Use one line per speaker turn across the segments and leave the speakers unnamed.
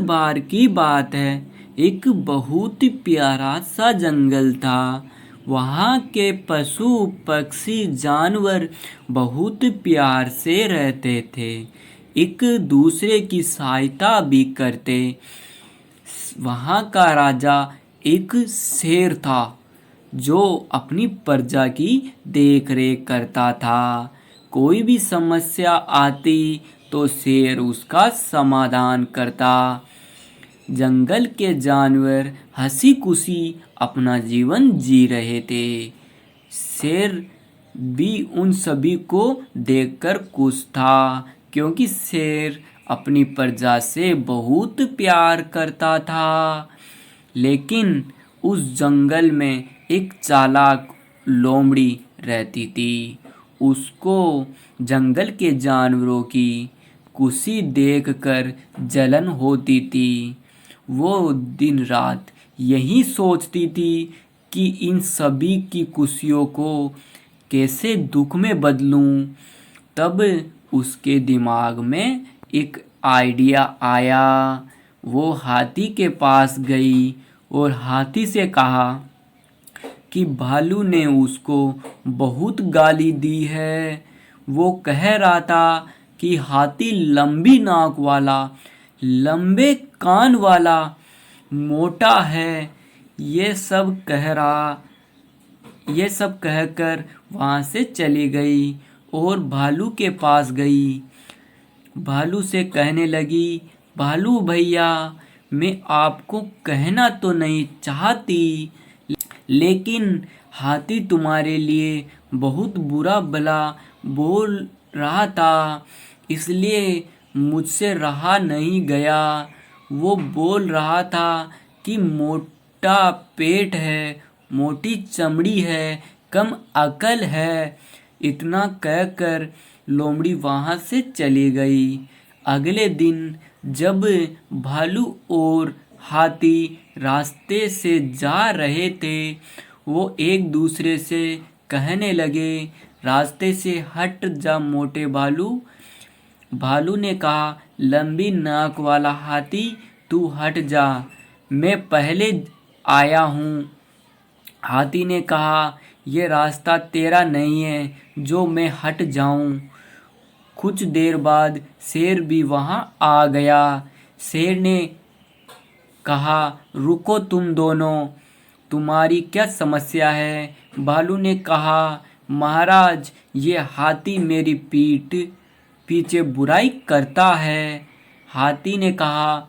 बार की बात है, एक बहुत प्यारा सा जंगल था। वहाँ के पशु पक्षी जानवर बहुत प्यार से रहते थे, एक दूसरे की सहायता भी करते। वहाँ का राजा एक शेर था जो अपनी प्रजा की देखरेख करता था। कोई भी समस्या आती तो शेर उसका समाधान करता। जंगल के जानवर हंसी खुशी अपना जीवन जी रहे थे। शेर भी उन सभी को देखकर खुश था, क्योंकि शेर अपनी प्रजा से बहुत प्यार करता था। लेकिन उस जंगल में एक चालाक लोमड़ी रहती थी। उसको जंगल के जानवरों की खुशी देखकर जलन होती थी। वो दिन रात यही सोचती थी कि इन सभी की खुशियों को कैसे दुख में बदलूं। तब उसके दिमाग में एक आइडिया आया। वो हाथी के पास गई और हाथी से कहा कि भालू ने उसको बहुत गाली दी है। वो कह रहा था कि हाथी लंबी नाक वाला, लंबे कान वाला, मोटा है। ये सब कहकर वहाँ से चली गई और भालू के पास गई। भालू से कहने लगी, भालू भैया, मैं आपको कहना तो नहीं चाहती, लेकिन हाथी तुम्हारे लिए बहुत बुरा भला बोल रहा था, इसलिए मुझसे रहा नहीं गया। वो बोल रहा था कि मोटा पेट है, मोटी चमड़ी है, कम अकल है। इतना कहकर लोमड़ी वहाँ से चली गई। अगले दिन जब भालू और हाथी रास्ते से जा रहे थे, वो एक दूसरे से कहने लगे, रास्ते से हट जा मोटे भालू। भालू ने कहा, लंबी नाक वाला हाथी, तू हट जा, मैं पहले आया हूँ। हाथी ने कहा, यह रास्ता तेरा नहीं है जो मैं हट जाऊं। कुछ देर बाद शेर भी वहां आ गया। शेर ने कहा, रुको तुम दोनों, तुम्हारी क्या समस्या है? भालू ने कहा, महाराज, ये हाथी मेरी पीठ पीछे बुराई करता है। हाथी ने कहा,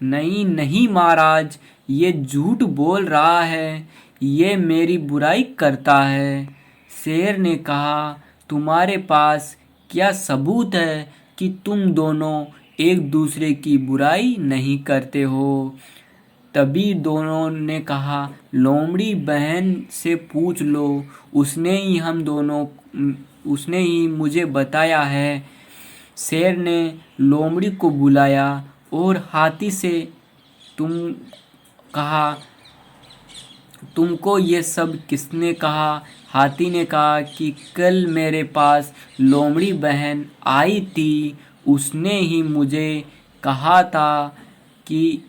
नहीं नहीं महाराज, ये झूठ बोल रहा है, ये मेरी बुराई करता है। शेर ने कहा, तुम्हारे पास क्या सबूत है कि तुम दोनों एक दूसरे की बुराई नहीं करते हो? तभी दोनों ने कहा, लोमड़ी बहन से पूछ लो, उसने ही मुझे बताया है। शेर ने लोमड़ी को बुलाया और हाथी से कहा, तुमको ये सब किसने कहा? हाथी ने कहा कि कल मेरे पास लोमड़ी बहन आई थी, उसने ही मुझे कहा था कि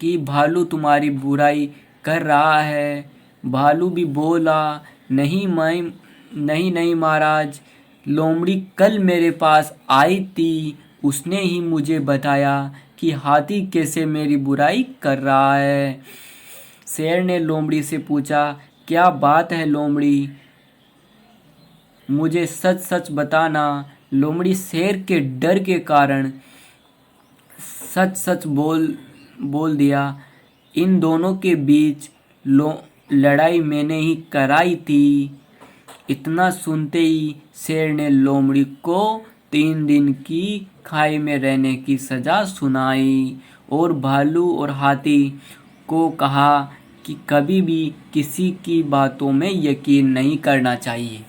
भालू तुम्हारी बुराई कर रहा है। भालू भी बोला, नहीं नहीं महाराज, लोमड़ी कल मेरे पास आई थी, उसने ही मुझे बताया कि हाथी कैसे मेरी बुराई कर रहा है। शेर ने लोमड़ी से पूछा, क्या बात है लोमड़ी, मुझे सच सच बताना। लोमड़ी शेर के डर के कारण सच सच बोल दिया, इन दोनों के बीच लड़ाई मैंने ही कराई थी। इतना सुनते ही शेर ने लोमड़ी को 3 दिन की खाई में रहने की सज़ा सुनाई और भालू और हाथी को कहा कि कभी भी किसी की बातों में यकीन नहीं करना चाहिए।